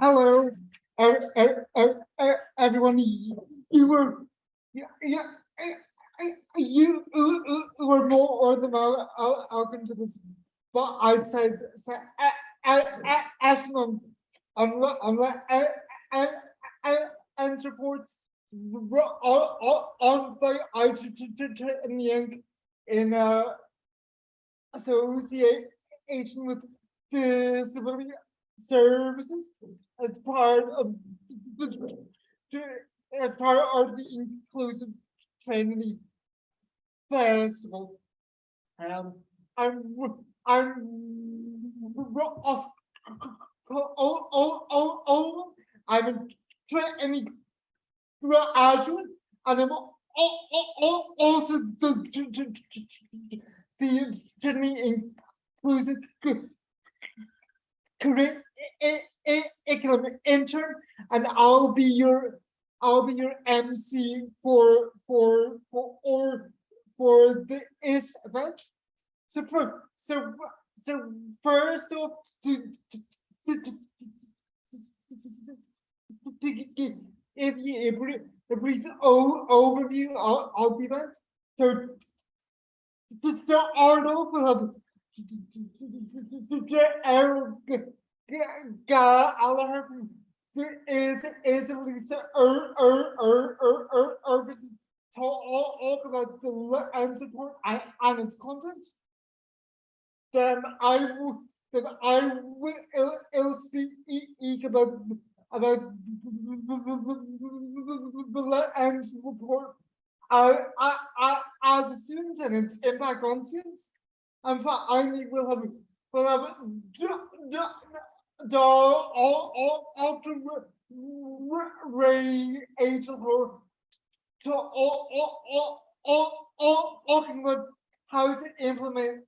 Hello, everyone. You were, yeah, you were more than welcome to this, but I'd say, Ashman, and reports on by in the end in association with disability services as part of the as part of the Inclusive Trinity Festival. Um, I'm I'm a training graduate, and I'm also the Trinity Inclusive curriculum intern, and I'll be your MC for this event. So first off, to give you a brief overview of the event. So to start off, we'll have Gerald Gallagher is Lisa talk about the and support and its contents. Then I will speak about the and support as a student and its impact on students. And finally, we'll have Dr. Rachel Hoare talking about how to implement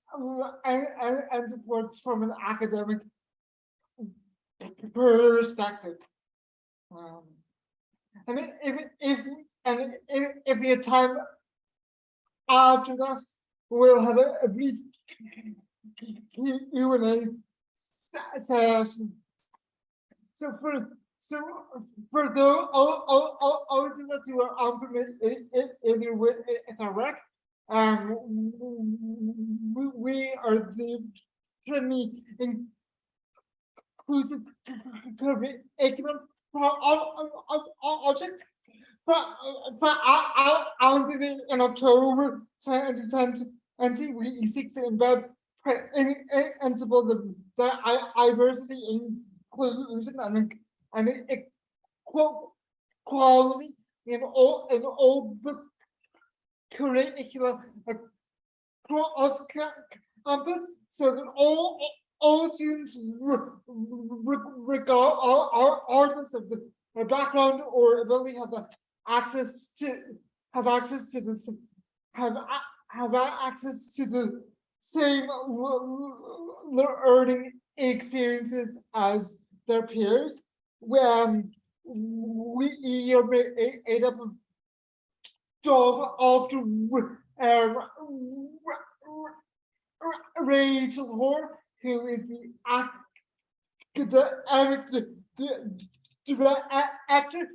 and supports from an academic perspective. And if we have time after that, we'll have a brief Q&A session. So for those who are unfamiliar with our work, we are the Trinity Inclusive Curriculum Project. Founded in October 2020, we seek to embed principles of diversity, inclusion, and equality in all the curricula across campus, so that all students, regardless of their background or ability, have access to the same learning experiences as their peers. When we are made up of Rachel Hoare, who is the academic director,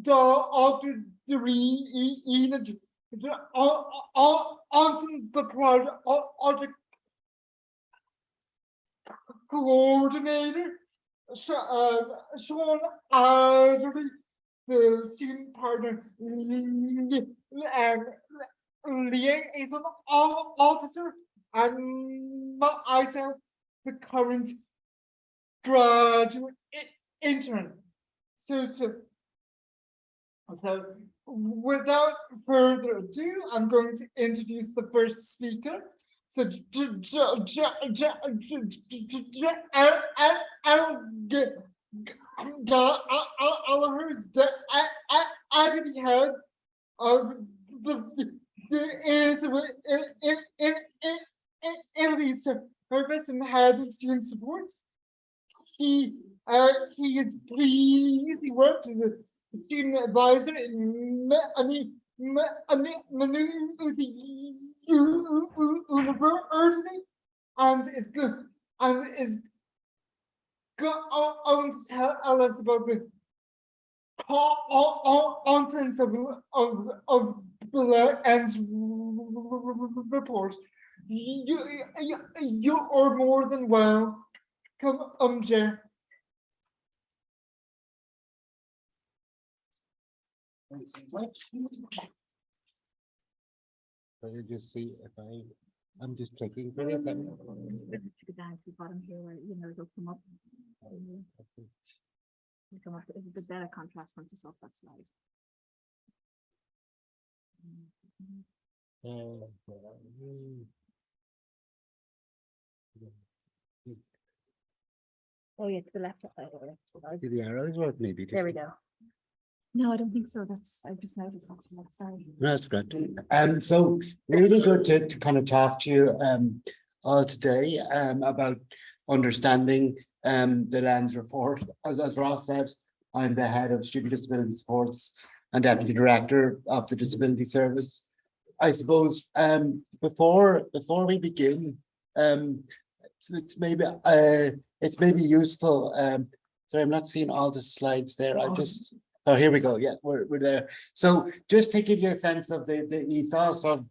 Dr. Doreen on the project coordinator, Sean Adderley, the student partner liaison officer, and myself, the current graduate intern. So without further ado, I'm going to introduce the first speaker. So Gerald Gallagher is the deputy head of the service and head of student supports. He is pleased. He worked as a student advisor in university, and is I want to tell us about the contents of the Lens report. You are more than welcome, Chair. So you just see if I'm just clicking for it. To the down to the bottom here where, you know, it'll come up. It'll come up with a bit better contrast once it's off that slide. Oh yeah, to the left. Do the arrows work maybe? There we go. No, I don't think so. I just noticed actually. Sorry. That's good. So really good to kind of talk to you all today about understanding the Lens report. As Ross said, I'm the head of Student Disability Supports and Deputy Director of the Disability Service. I suppose before we begin, it's maybe useful. Sorry, I'm not seeing all the slides there. Oh, here we go. Yeah, we're there. So just to give you a sense of the ethos of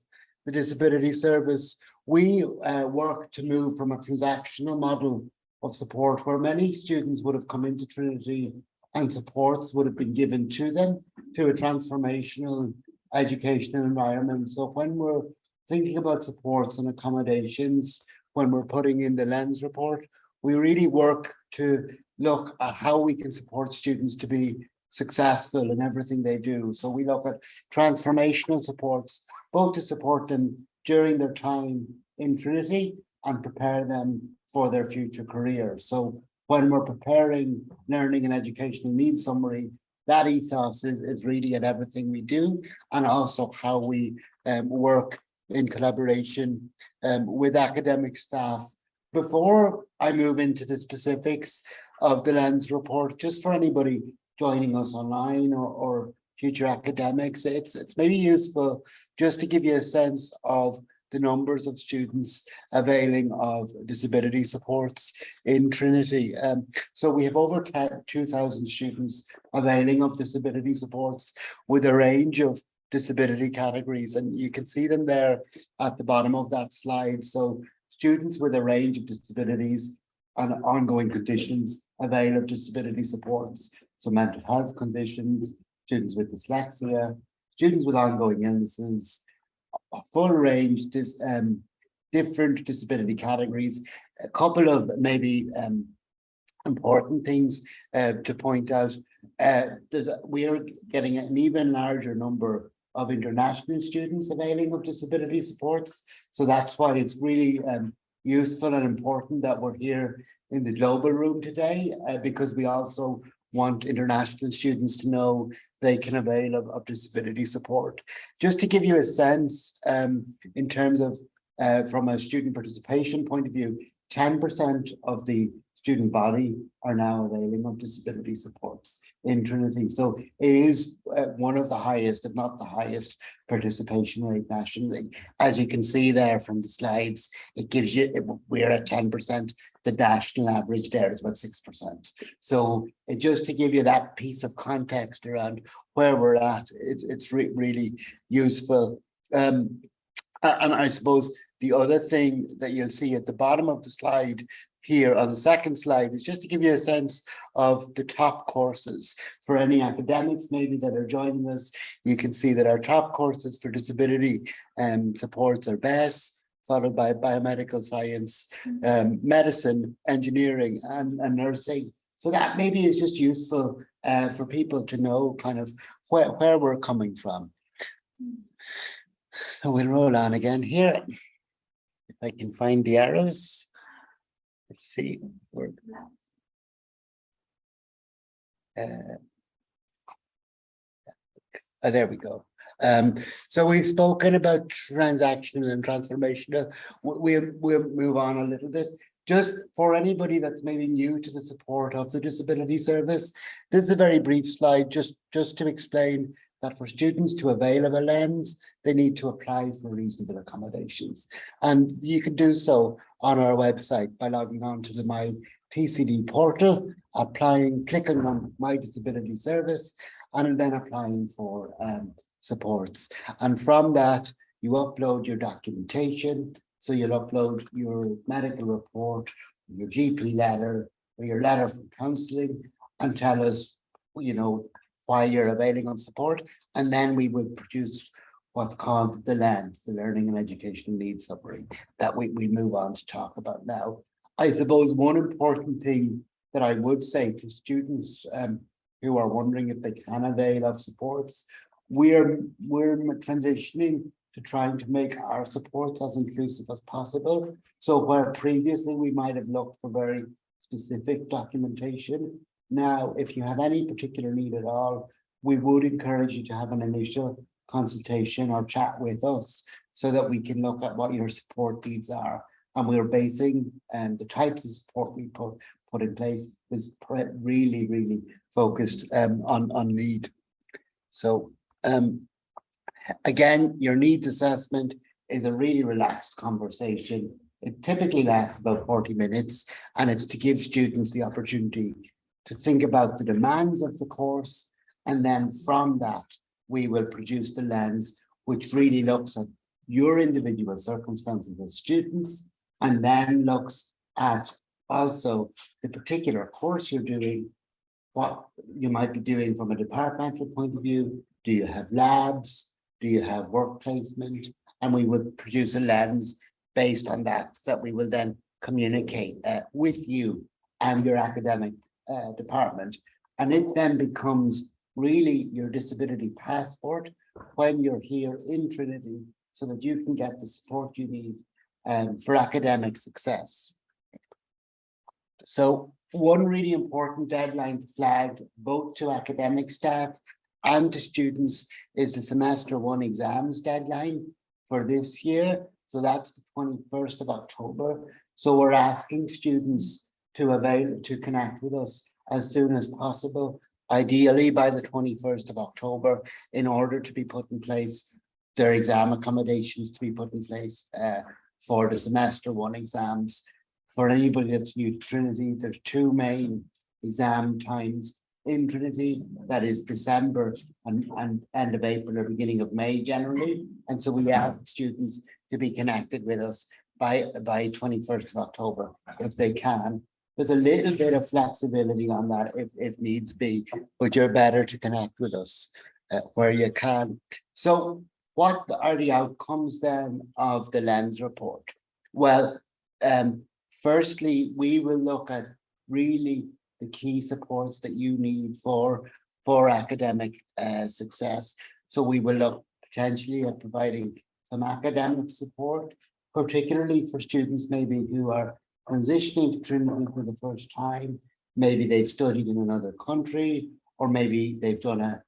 the Disability Service, we work to move from a transactional model of support where many students would have come into Trinity and supports would have been given to them, to a transformational educational environment. So when we're thinking about supports and accommodations, when we're putting in the Lens report, we really work to look at how we can support students to be successful in everything they do. So we look at transformational supports, both to support them during their time in Trinity and prepare them for their future career. So when we're preparing learning and educational needs summary, that ethos is really in everything we do, and also how we work in collaboration with academic staff. Before I move into the specifics of the Lens report, just for anybody joining us online or future academics, it's maybe useful just to give you a sense of the numbers of students availing of disability supports in Trinity. So we have over 2,000 students availing of disability supports with a range of disability categories, and you can see them there at the bottom of that slide. So students with a range of disabilities and ongoing conditions avail of disability supports. So mental health conditions, students with dyslexia, students with ongoing illnesses, a full range, different disability categories. A couple of maybe important things to point out. We are getting an even larger number of international students availing of disability supports. So that's why it's really useful and important that we're here in the global room today, because we also want international students to know they can avail of disability support. Just to give you a sense, in terms of from a student participation point of view, 10% of the student body are now availing of disability supports in Trinity. So it is one of the highest, if not the highest, participation rate nationally. As you can see there from the slides, it gives you, we're at 10%, the national average there is about 6%. So just to give you that piece of context around where we're at, it's really useful. And I suppose the other thing that you'll see at the bottom of the slide here on the second slide is just to give you a sense of the top courses for any academics maybe that are joining us. You can see that our top courses for disability supports are BESS, followed by biomedical science, medicine, engineering, and nursing. So that maybe is just useful for people to know kind of where we're coming from. So we'll roll on again here. If I can find the arrows. Let's see. There we go. So we've spoken about transactional and transformational. We'll move on a little bit. Just for anybody that's maybe new to the support of the Disability Service, this is a very brief slide just to explain that for students to avail of a Lens, they need to apply for reasonable accommodations. And you can do so on our website by logging on to the My TCD portal, clicking on My Disability Service, and then applying for supports. And from that, you upload your documentation. So you'll upload your medical report, your GP letter, or your letter from counselling, and tell us, why you're availing on support. And then we will produce what's called the LENS, the Learning and Educational Needs Summary, that we move on to talk about now. I suppose one important thing that I would say to students who are wondering if they can avail of supports, we're transitioning to trying to make our supports as inclusive as possible. So where previously we might have looked for very specific documentation, now if you have any particular need at all, we would encourage you to have an initial consultation or chat with us so that we can look at what your support needs are. And we're basing the types of support we put in place is really focused on need. So again, your needs assessment is a really relaxed conversation. It typically lasts about 40 minutes, and it's to give students the opportunity to think about the demands of the course. And then from that, we will produce the LENS, which really looks at your individual circumstances as students, and then looks at also the particular course you're doing, what you might be doing from a departmental point of view. Do you have labs? Do you have work placement? And we would produce a LENS based on that we will then communicate with you and your academic department. And it then becomes really your disability passport when you're here in Trinity, so that you can get the support you need for academic success. So one really important deadline to flag both to academic staff and to students is the semester 1 exams deadline for this year. So that's the 21st of October. So we're asking students to connect with us as soon as possible, ideally by the 21st of October, in order to be put in place, their exam accommodations to be put in place for the semester 1 exams. For anybody that's new to Trinity, there's 2 main exam times in Trinity. That is December and end of April or beginning of May generally. And so we ask students to be connected with us by 21st of October if they can. There's a little bit of flexibility on that if needs be, but you're better to connect with us where you can. So what are the outcomes then of the LENS report? Well, firstly, we will look at really the key supports that you need for academic success. So we will look potentially at providing some academic support, particularly for students maybe who are transitioning to Trinity for the first time. Maybe they've studied in another country, or maybe they've done a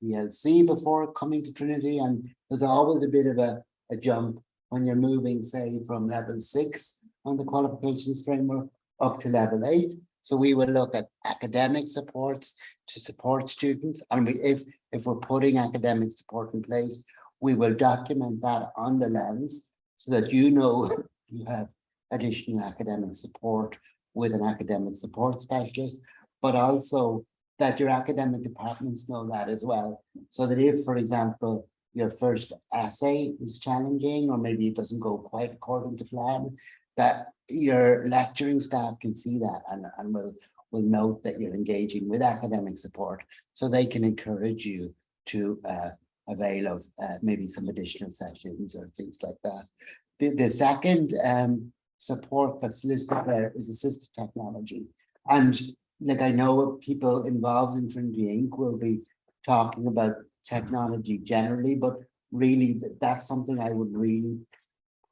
PLC before coming to Trinity, and there's always a bit of a jump when you're moving, say, from level 6 on the qualifications framework up to level 8. So we will look at academic supports to support students, and if we're putting academic support in place, we will document that on the LENS so that you have additional academic support with an academic support specialist, but also that your academic departments know that as well. So that if, for example, your first essay is challenging, or maybe it doesn't go quite according to plan, that your lecturing staff can see that and will note that you're engaging with academic support, so they can encourage you to avail of maybe some additional sessions or things like that. The second support that's listed there is assistive technology. And like, I know people involved in Trinity Inc. will be talking about technology generally, but really that's something I would really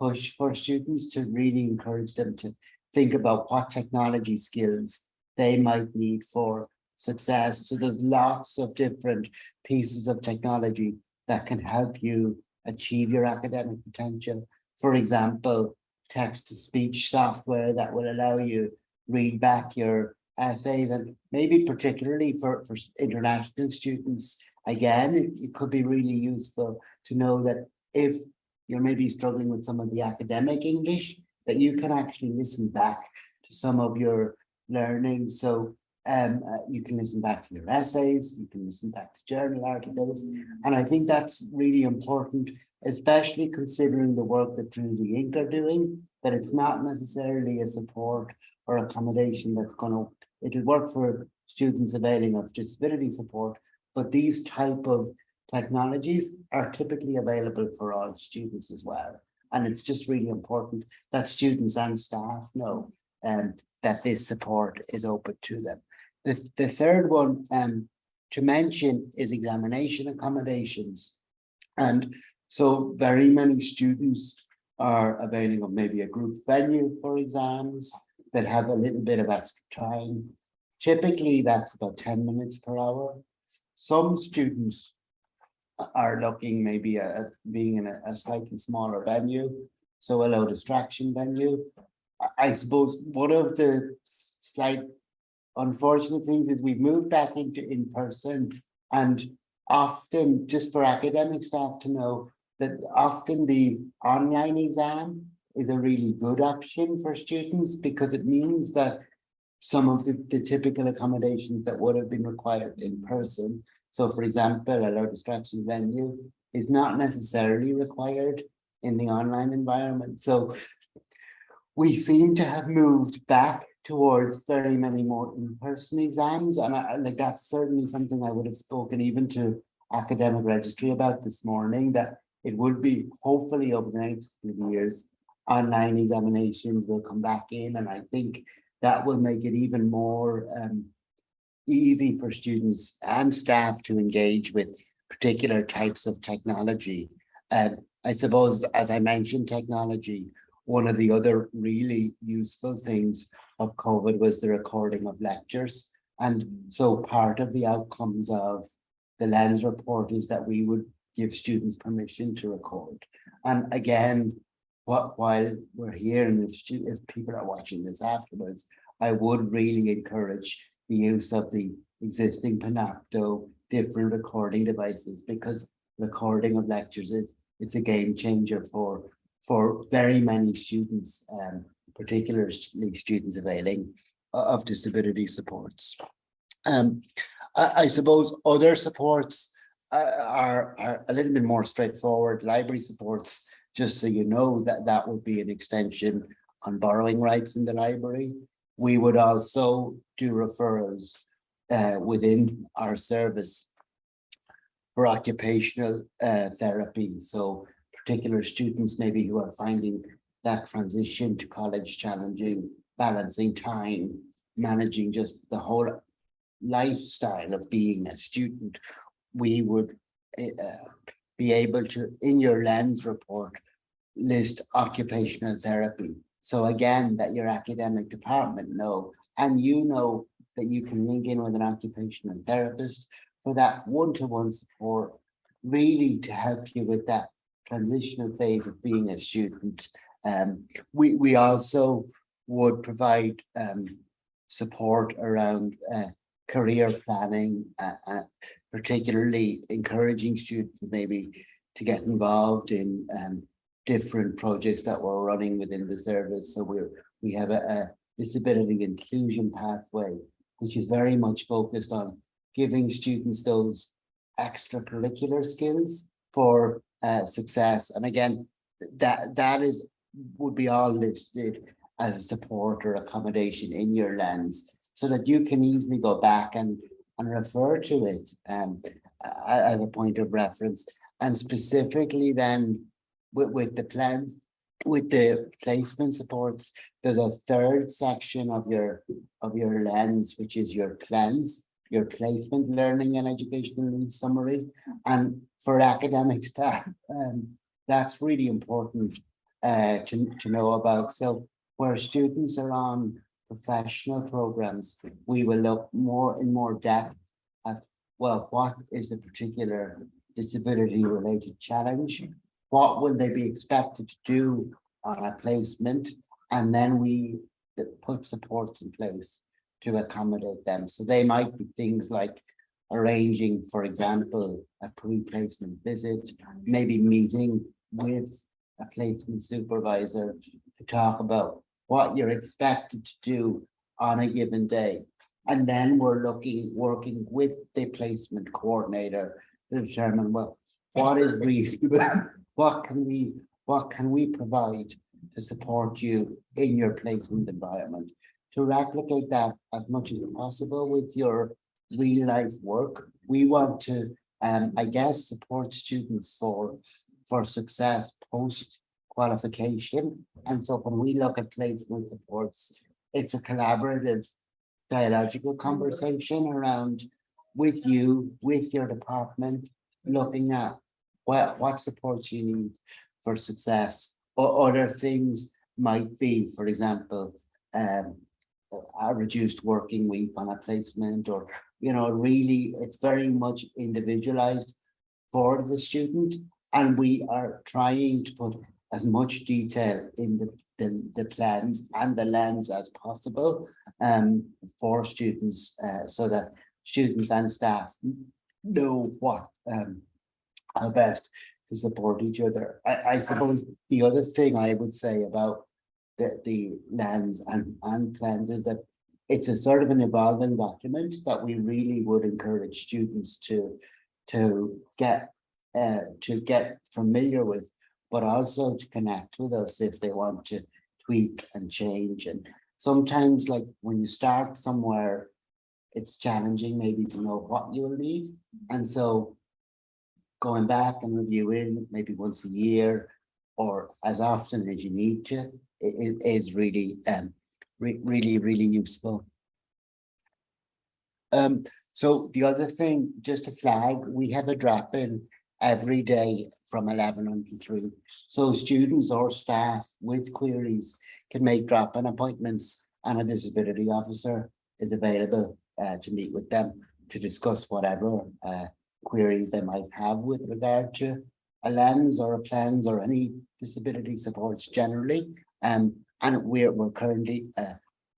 push for students, to really encourage them to think about what technology skills they might need for success. So there's lots of different pieces of technology that can help you achieve your academic potential. For example, text-to-speech software that will allow you read back your essays, and maybe particularly for international students, again, it could be really useful to know that if you're maybe struggling with some of the academic English, that you can actually listen back to some of your learning. So you can listen back to your essays, you can listen back to journal articles, and I think that's really important, especially considering the work that Trinity Inc. are doing, that it's not necessarily a support or accommodation that's going to, it'll work for students availing of disability support, but these type of technologies are typically available for all students as well. And it's just really important that students and staff know that this support is open to them. The third one to mention is examination accommodations. And so very many students are availing of maybe a group venue for exams that have a little bit of extra time. Typically, that's about 10 minutes per hour. Some students are looking maybe at being in a slightly smaller venue, so a low distraction venue. I suppose one of the slight unfortunate things is we've moved back into in person, and often, just for academic staff to know, that often the online exam is a really good option for students, because it means that some of the typical accommodations that would have been required in person. So for example, a low distraction venue is not necessarily required in the online environment. So we seem to have moved back towards very many more in-person exams. And like that's certainly something I would have spoken even to academic registry about this morning, that it would be hopefully over the next few years, online examinations will come back in. And I think that will make it even more easy for students and staff to engage with particular types of technology. I suppose, as I mentioned, technology, one of the other really useful things of COVID was the recording of lectures. And so part of the outcomes of the LENS report is that we would give students permission to record. And again, while we're here, and if people are watching this afterwards, I would really encourage the use of the existing Panopto different recording devices, because recording of lectures it's a game changer for very many students, particularly students availing of disability supports. I suppose other supports are a little bit more straightforward. Library supports, just so you know, that would be an extension on borrowing rights in the library. We would also do referrals within our service for occupational therapy. So particular students maybe who are finding that transition to college challenging, balancing time, managing just the whole lifestyle of being a student, we would be able to, in your LENS report, list occupational therapy. So again, that your academic department know, and you know that you can link in with an occupational therapist for that one-to-one support, really to help you with that transitional phase of being a student. We also would provide support around career planning, particularly encouraging students maybe to get involved in different projects that we're running within the service. So we have a disability inclusion pathway, which is very much focused on giving students those extracurricular skills for success. And again, that would be all listed as a support or accommodation in your LENS, so that you can easily go back and refer to it as a point of reference. And specifically then with the placement supports, there's a third section of your LENS, which is your PLENS, your placement learning and educational needs summary. And for academic staff, that's really important to know about. So where students are on professional programs, we will look in more depth at, well, what is the particular disability related challenge? What will they be expected to do on a placement? And then we put supports in place to accommodate them. So they might be things like arranging, for example, a pre-placement visit, maybe meeting with a placement supervisor to talk about what you're expected to do on a given day. And then we're working with the placement coordinator to determine, well, what is reasonable, what can we provide to support you in your placement environment, to replicate that as much as possible with your real life work. We want to, I guess, support students for success post qualification. And so when we look at placement supports, it's a collaborative dialogical conversation around with you, with your department, looking at what supports you need for success, or other things might be, for example, a reduced working week on a placement, or, you know, really, it's very much individualized for the student. And we are trying to put as much detail in the plans and the lens as possible for students, so that students and staff know what how best to support each other. I suppose the other thing I would say about the lens and plans is that it's a sort of an evolving document that we really would encourage students to get familiar with, but also to connect with us if they want to tweak and change. And sometimes, like when you start somewhere, it's challenging maybe to know what you will need. And so going back and reviewing maybe once a year or as often as you need to, it is really really useful. So the other thing, just to flag, we have a drop-in every day from 11 until 3. So students or staff with queries can make drop-in appointments, and a disability officer is available to meet with them to discuss whatever queries they might have with regard to a lens or a plans or any disability supports generally. And we're currently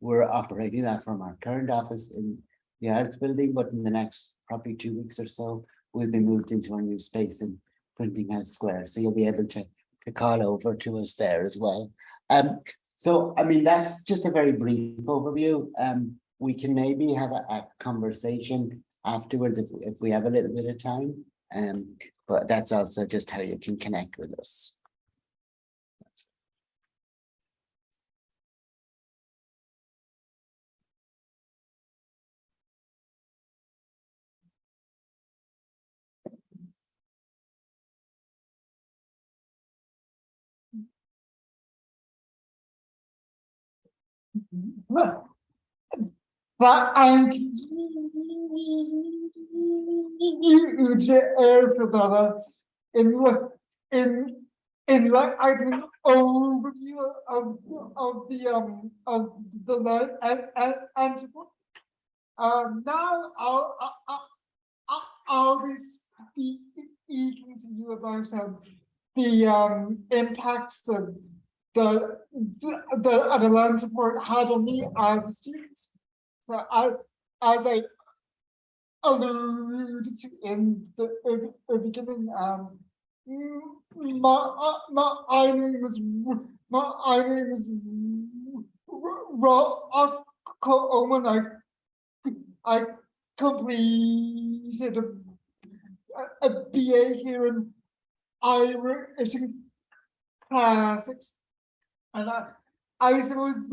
we're operating that from our current office in the arts building, but in the next probably 2 weeks or so, we'll be moved into a new space in Printing House Square. So you'll be able to call over to us there as well. So, I mean, that's just a very brief overview. We can maybe have a conversation afterwards if we have a little bit of time. But that's also just how you can connect with us. But I'm huge air for that in like I can overview of the lead and support. Now I'll be speaking to you about the impacts that the land support had on me as a student. So as I alluded to in the beginning, my name is Ross Coleman. I completed a BA here in Irish classics, and I suppose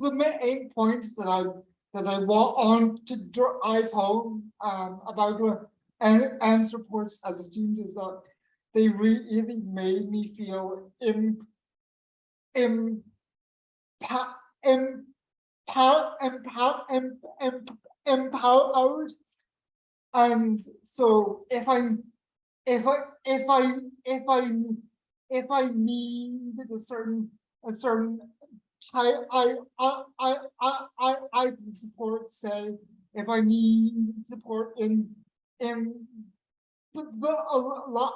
the main points that I want to drive home about ANS reports as a student is that they really made me feel empowered. And so if I needed a certain I can support, say, if I need support in the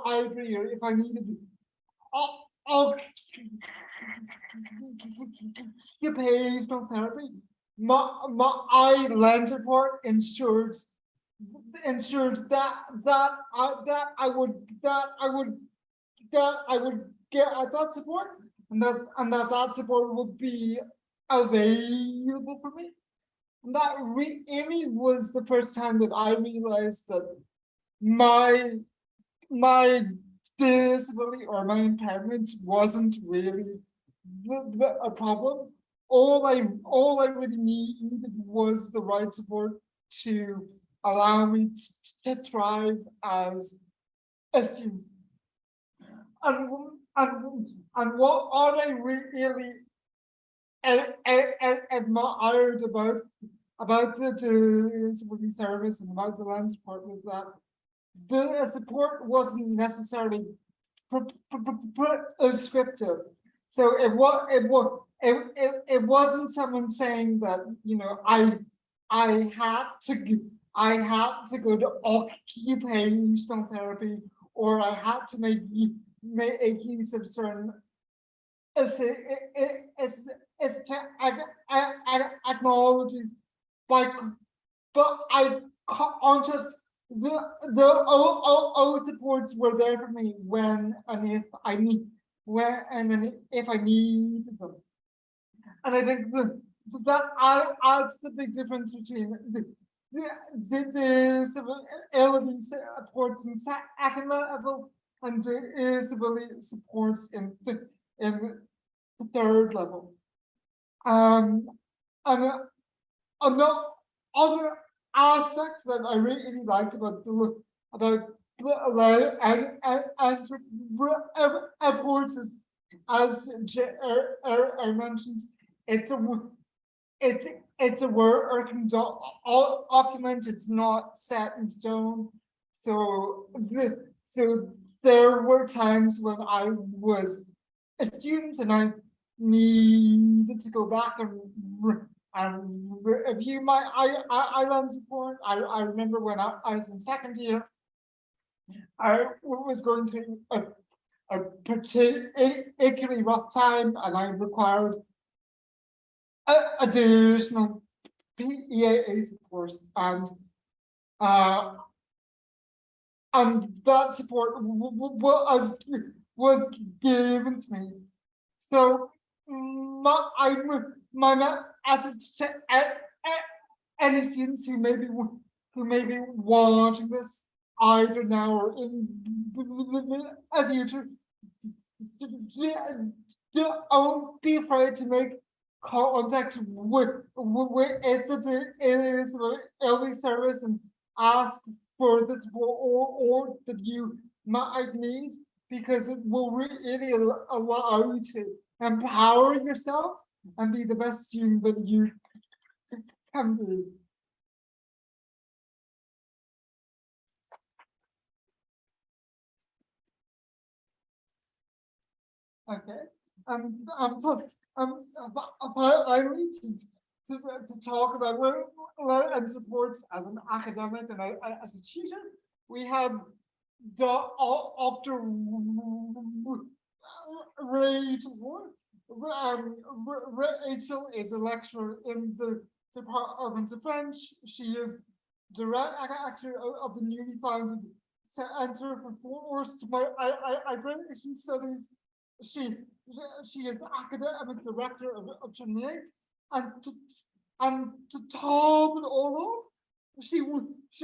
library, or if I needed occupational therapy, my land support ensures that I would get that support. that support would be available for me. And that really was the first time that I realized that my disability or my impairment wasn't really a problem. All I really needed was the right support to allow me to thrive as a student. And what I really admired about the disability service and about the land support was that the support wasn't necessarily prescriptive. So it wasn't someone saying that, you know, I had to go to occupational therapy, or I had to make use of certain technologies, but I conscious the supports were there for me when and if I need them. And I think that adds the big difference between the disability supports in second level and the disability supports in the third level. And another other aspect that I really liked about supports is, as I mentioned, it's a working document. It's not set in stone. So there were times when I was a student and I needed to go back and review my island support. I remember when I was in second year, I was going through a particularly rough time, and I required additional PEAA support, and that support was given to me. So my message to any students who may be watching this either now or in the future, don't be afraid to make contact with the elderly service and ask for the support or that you might need, because it will really allow you to empower yourself and be the best student that you can be. Okay. I need to talk about and supports as an academic and as a teacher. We have Dr. Rachel Hoare. Rachel is a lecturer in the Department of French. She is director of the newly founded Center for Forced Migration Studies. She is the academic director of Trinity, and to top it all off, she works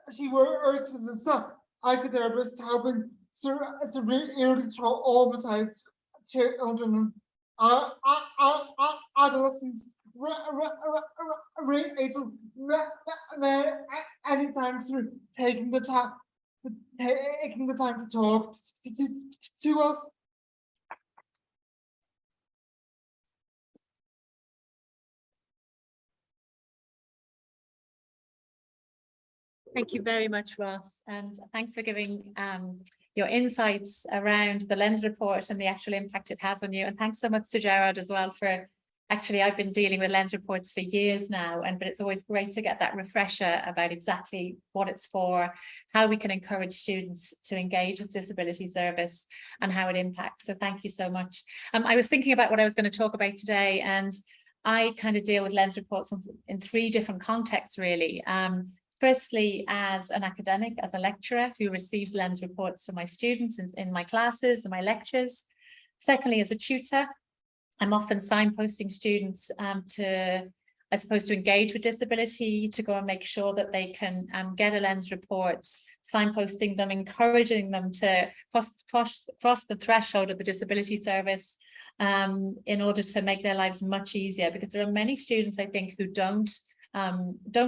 as a psychotherapist helping severely traumatized children and adolescents. Rachel, anytime through taking the time to talk to us. Thank you very much, Ross, and thanks for giving your insights around the Lens report and the actual impact it has on you. And thanks so much to Gerald as well for, actually, I've been dealing with Lens reports for years now, but it's always great to get that refresher about exactly what it's for, how we can encourage students to engage with disability service and how it impacts. So thank you so much. I was thinking about what I was going to talk about today, and I kind of deal with Lens reports in three different contexts, really. Firstly, as an academic, as a lecturer who receives Lens reports from my students in my classes and my lectures. Secondly, as a tutor, I'm often signposting students to, I suppose, to engage with disability, to go and make sure that they can get a LENS report, signposting them, encouraging them to cross the threshold of the disability service in order to make their lives much easier, because there are many students, I think, who don't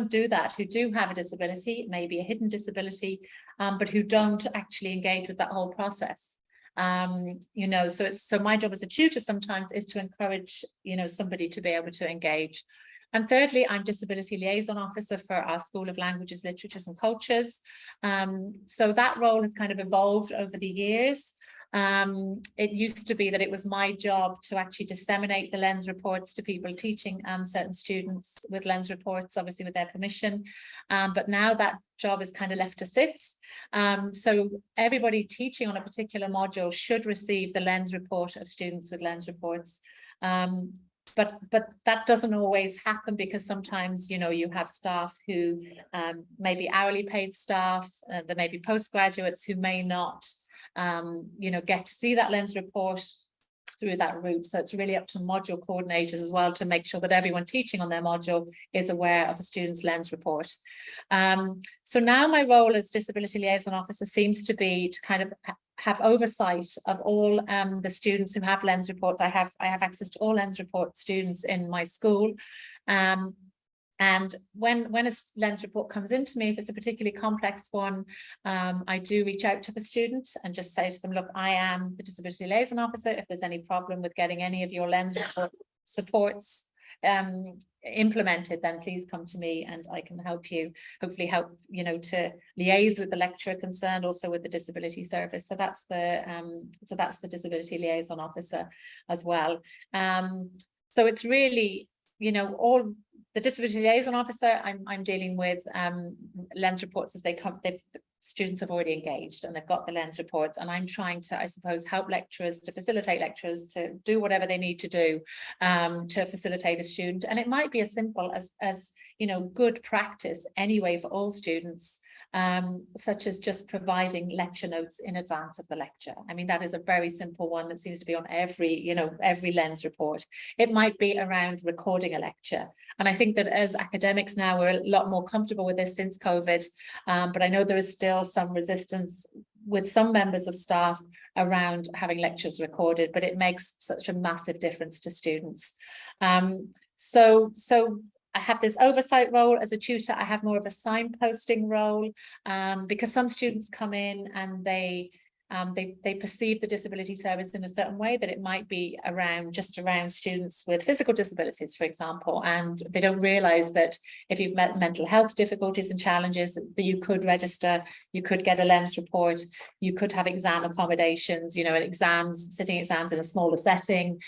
do that, who do have a disability, maybe a hidden disability, but who don't actually engage with that whole process. You know, so my job as a tutor sometimes is to encourage, you know, somebody to be able to engage. And thirdly, I'm disability liaison officer for our School of Languages, Literatures and Cultures. So that role has kind of evolved over the years. It used to be that it was my job to actually disseminate the LENS reports to people teaching certain students with LENS reports, obviously with their permission. But now that job is kind of left to sit. So everybody teaching on a particular module should receive the LENS report of students with LENS reports. But that doesn't always happen, because sometimes, you know, you have staff who may be hourly paid staff, there may be postgraduates who may not you know, get to see that LENS report through that route. So it's really up to module coordinators as well to make sure that everyone teaching on their module is aware of a student's LENS report. So now my role as disability liaison officer seems to be to kind of have oversight of all the students who have LENS reports. I have access to all LENS report students in my school. And when a LENS report comes into me, if it's a particularly complex one, I do reach out to the student and just say to them, look, I am the disability liaison officer. If there's any problem with getting any of your LENS report supports implemented, then please come to me and I can help you, hopefully help, you know, to liaise with the lecturer concerned, also with the disability service. So that's the disability liaison officer as well. So it's really, you know, all the disability liaison officer, I'm dealing with LENS reports as they come. Students have already engaged and they've got the LENS reports, and I'm trying to, I suppose, help lecturers, to facilitate lecturers to do whatever they need to do to facilitate a student. And it might be as simple as you know, good practice anyway for all students, such as just providing lecture notes in advance of the lecture. I mean, that is a very simple one that seems to be on every LENS report. It might be around recording a lecture. And I think that as academics now, we're a lot more comfortable with this since COVID, but I know there is still some resistance with some members of staff around having lectures recorded, but it makes such a massive difference to students. So I have this oversight role as a tutor. I have more of a signposting role because some students come in and they perceive the disability service in a certain way, that it might be just around students with physical disabilities, for example, and they don't realize that if you've met mental health difficulties and challenges, that you could register, you could get a LENS report, you could have exam accommodations, you know, sitting exams in a smaller setting,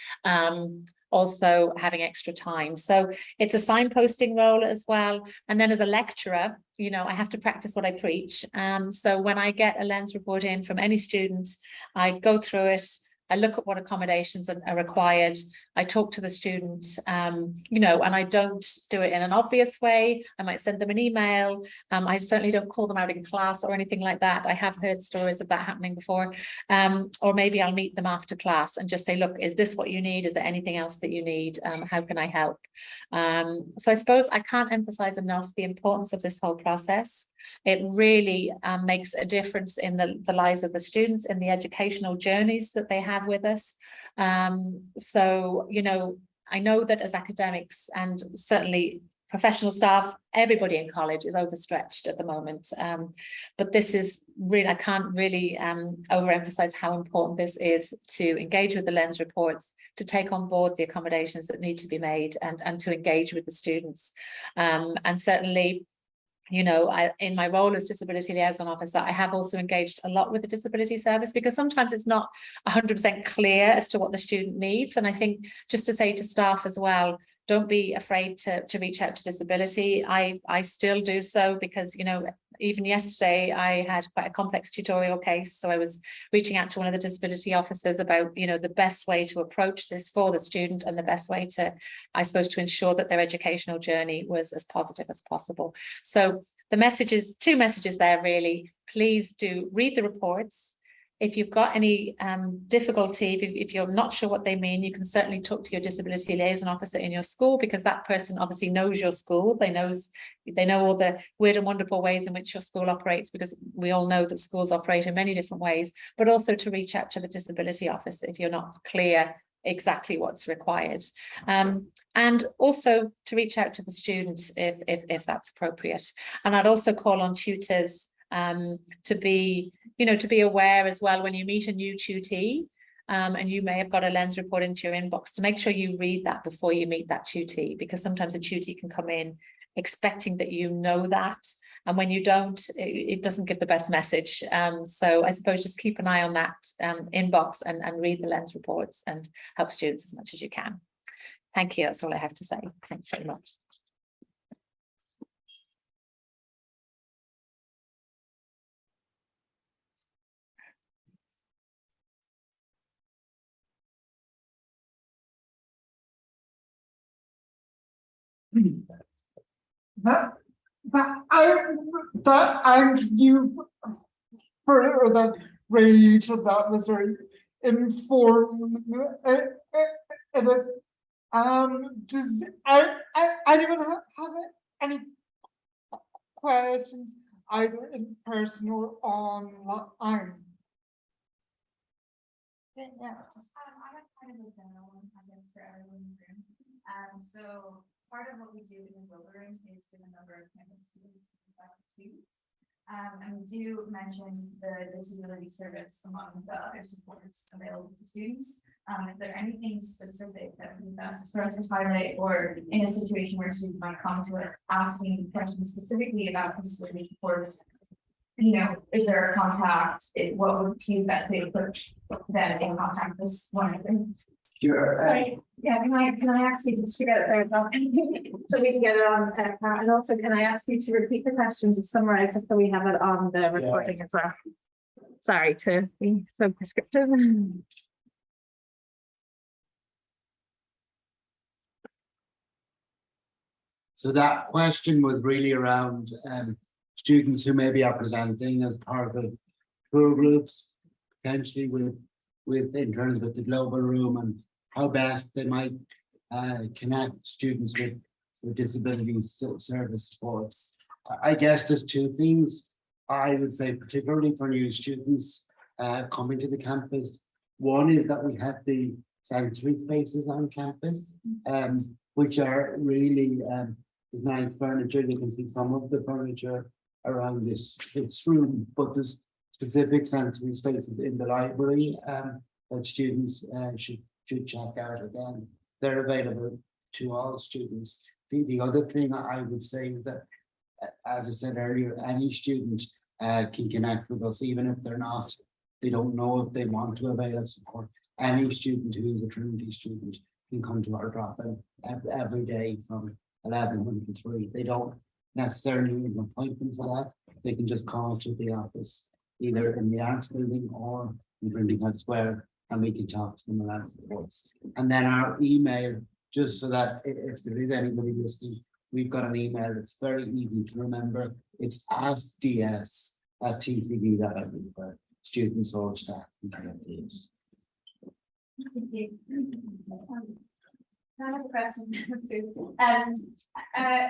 also having extra time. So it's a signposting role as well. And then as a lecturer, you know, I have to practice what I preach. So when I get a LENS report in from any student, I go through it, I look at what accommodations are required, I talk to the student, you know, and I don't do it in an obvious way. I might send them an email. I certainly don't call them out in class or anything like that. I have heard stories of that happening before. Or maybe I'll meet them after class and just say, look, is this what you need? Is there anything else that you need? How can I help? So I suppose I can't emphasize enough the importance of this whole process. It really makes a difference in the lives of the students, in the educational journeys that they have with us. So, you know, I know that as academics and certainly professional staff, everybody in college is overstretched at the moment. But this is really, I can't really overemphasize how important this is to engage with the LENS reports, to take on board the accommodations that need to be made, and to engage with the students. And certainly, you know, in my role as disability liaison officer, I have also engaged a lot with the disability service, because sometimes it's not 100% clear as to what the student needs. And I think just to say to staff as well, don't be afraid to reach out to disability. I still do so, because, you know, even yesterday I had quite a complex tutorial case. So I was reaching out to one of the disability officers about, you know, the best way to approach this for the student, and the best way to, I suppose, to ensure that their educational journey was as positive as possible. So the messages, two messages there really. Please do read the reports. if you've got any difficulty, if you're not sure what they mean, you can certainly talk to your disability liaison officer in your school, because that person obviously knows your school. They know all the weird and wonderful ways in which your school operates, because we all know that schools operate in many different ways, but also to reach out to the disability office if you're not clear exactly what's required, and also to reach out to the students if that's appropriate. And I'd also call on tutors to be aware as well when you meet a new tutee, and you may have got a lens report into your inbox, to make sure you read that before you meet that tutee, because sometimes a tutee can come in expecting that you know that, and when you don't, it doesn't give the best message. So I suppose just keep an eye on that inbox and read the lens reports and help students as much as you can. Thank you. That's all I have to say. Thanks very much. Thank you for that, Rachel. That was very informative. Does anyone have any questions, either in person or online? Yes. I have kind of a general one, I guess, for everyone in the room. So part of what we do in Wildering is give a number of campus students students. And we do mention the disability service among the other supports available to students. If there anything specific that would be best for us to highlight, or in a situation where students might come to us asking questions specifically about disability supports, is there a contact? What would be the best way to put them in contact with one another? Sure. Sorry. Yeah, can I ask you to figure out there so we can get it on, and also can I ask you to repeat the questions and summarize just so we have it on the recording as well? Sorry to be so prescriptive. So that question was really around students who maybe are presenting as part of tour groups, potentially with in terms of the global room, and how best they might connect students with disability service supports. I guess there's two things I would say, particularly for new students coming to the campus. One is that we have the sensory spaces on campus, which are really nice furniture. You can see some of the furniture around this room, but there's specific sensory spaces in the library that students should check out again. They're available to all students. The other thing I would say is that, as I said earlier, any student can connect with us, even if they don't know if they want to avail of support. Any student who is a Trinity student can come to our drop-in every day from 11 to 3. They don't necessarily need an appointment for that. They can just call to the office, either in the arts building or in Trinity Square, and we can talk to them around supports. And then our email, just so that if there is anybody listening, we've got an email that's very easy to remember. It's askds@tcd.ie for students or staff. I have a question too.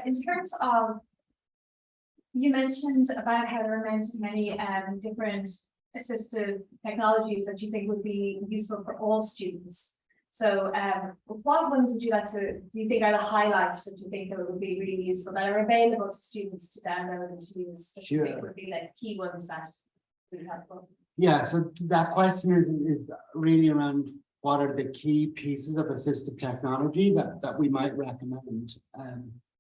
In terms of, you mentioned about how there are many different assistive technologies that you think would be useful for all students. So what ones would you like to, do you think are the highlights that you think that would be really useful, that are available to students to download and to use, that you think would be like key ones that would be helpful? Yeah, so that question is really around what are the key pieces of assistive technology that we might recommend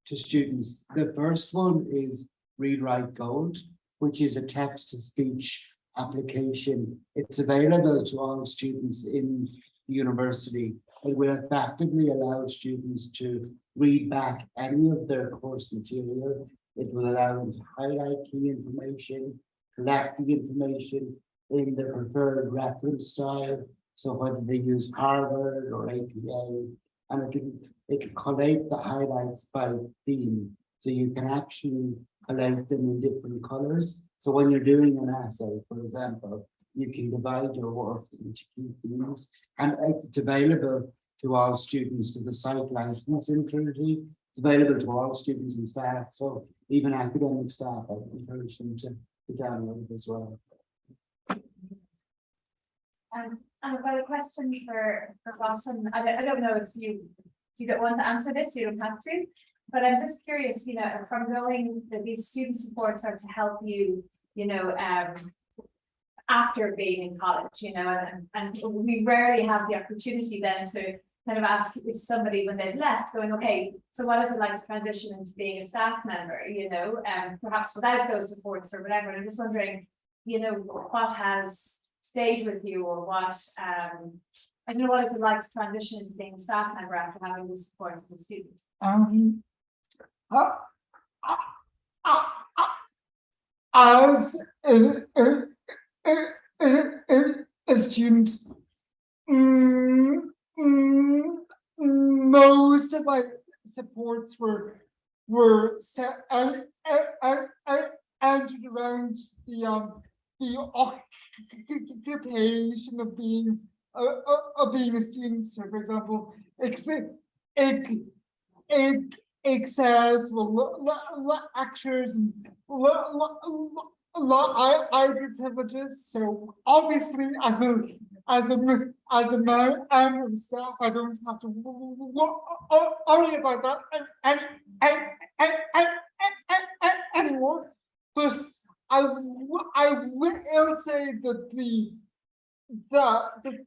to students. The first one is Read Write Code, which is a text-to-speech application. It's available to all students in the university. It will effectively allow students to read back any of their course material. It will allow them to highlight key information, collect the information in their preferred reference style. So whether they use Harvard or APA, and it can collate the highlights by theme. So you can actually collect them in different colors. So when you're doing an essay, for example, you can divide your work into key themes, and it's available to all students to the site license in Trinity. It's available to all students and staff, so even academic staff, I encourage them to download it as well. And I've got a question for Ross, and I don't know if you don't want to answer this, you don't have to. But I'm just curious, from knowing that these student supports are to help you, after being in college, and we rarely have the opportunity then to kind of ask somebody when they've left, going, okay, so what is it like to transition into being a staff member, perhaps without those supports or whatever. And I'm just wondering, what has stayed with you, or what, I don't know, what is it like to transition into being a staff member after having the support as a student? As a student, most of my supports were set entered around the occupation of being a student. So, for example, lectures and hybrid privileges. So obviously, as a member of staff, I don't have to worry about that anymore. But I will say that the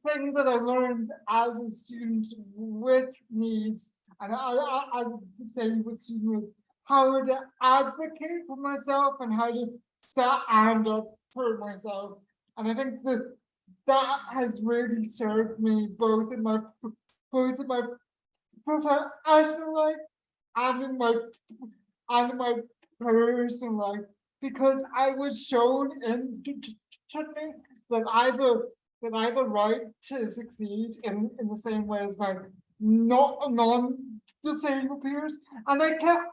thing that I learned as a student with needs, and I would say with students, how to advocate for myself and how to stand up for myself. And I think that has really served me both in my professional life and in my personal life, because I was shown in me that I have a right to succeed in the same way as my non-disabled peers, and I can't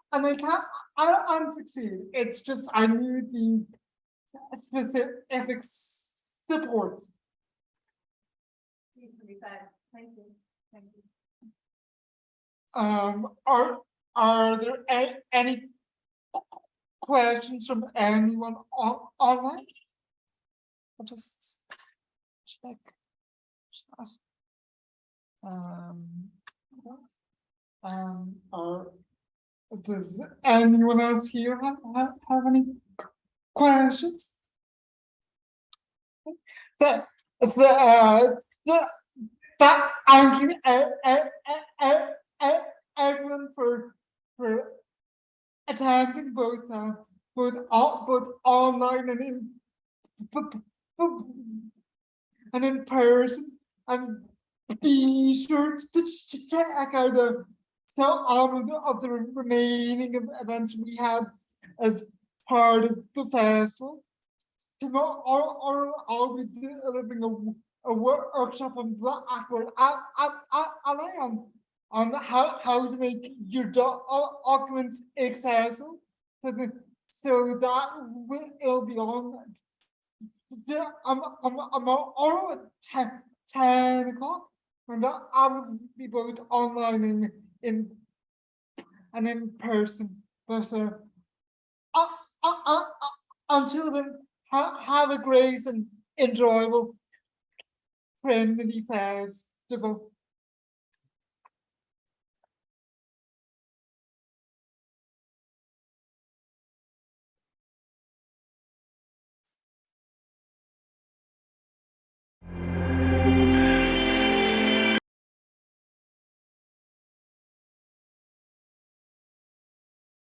succeed. It's just I need these specific supports. Thank you. Thank you. Are there any questions from anyone online? I'll just check. Does anyone else here have any questions? That thank you everyone for attending both online and in person, and be sure to check out some of the remaining events we have as part of the festival. Tomorrow I'll be delivering a workshop on Blackboard on how to make your documents accessible. So that will be on. I'm at 10 o'clock, and I will be both online and in person. But until then, have a great and enjoyable Trinity Festival.